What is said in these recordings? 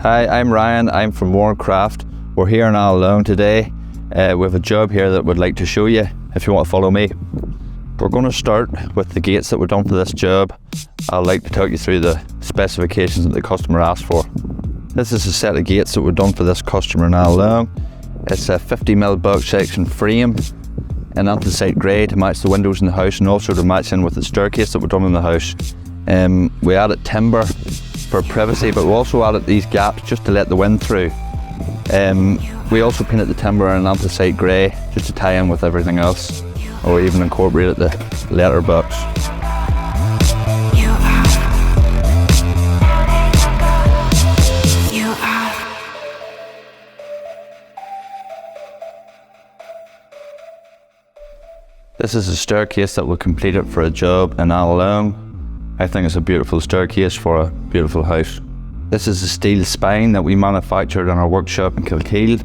Hi, I'm Ryan. I'm from Mourne Craft. We're here in Annalong today. We have a job here that we'd like to show you if you want to follow me. We're going to start with the gates that were done for this job. I'd like to talk you through the specifications that the customer asked for. This is a set of gates that were done for this customer in Annalong. It's a 50mm box section frame in anthracite grey to match the windows in the house and also to match in with the staircase that were done in the house. We added timber for privacy, but we also added these gaps just to let the wind through. We also painted the timber in anthracite grey just to tie in with everything else, or even incorporated the letterbox. This is a staircase that we completed for a job in Annalong. I think it's a beautiful staircase for a beautiful house. This is a steel spine that we manufactured in our workshop in Kilkeel.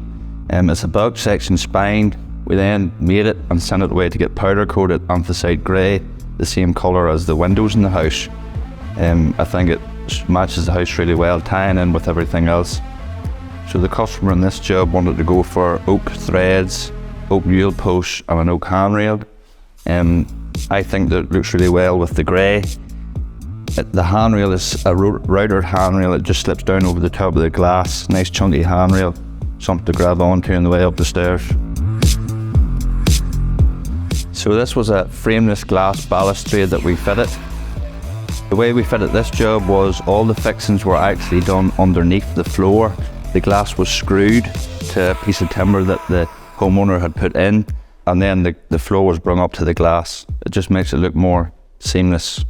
It's a box section spine. We then made it and sent it away to get powder coated anthracite grey, the same colour as the windows in the house. I think it matches the house really well, tying in with everything else. So the customer in this job wanted to go for oak threads, oak wheel posts and an oak handrail. I think that it looks really well with the grey. The handrail is a routed handrail. It just slips down over the top of the glass. Nice chunky handrail, something to grab onto on the way up the stairs. So this was a frameless glass balustrade that we fitted. The way we fitted this job was all the fixings were actually done underneath the floor. The glass was screwed to a piece of timber that the homeowner had put in, and then the floor was brought up to the glass. It just makes it look more seamless.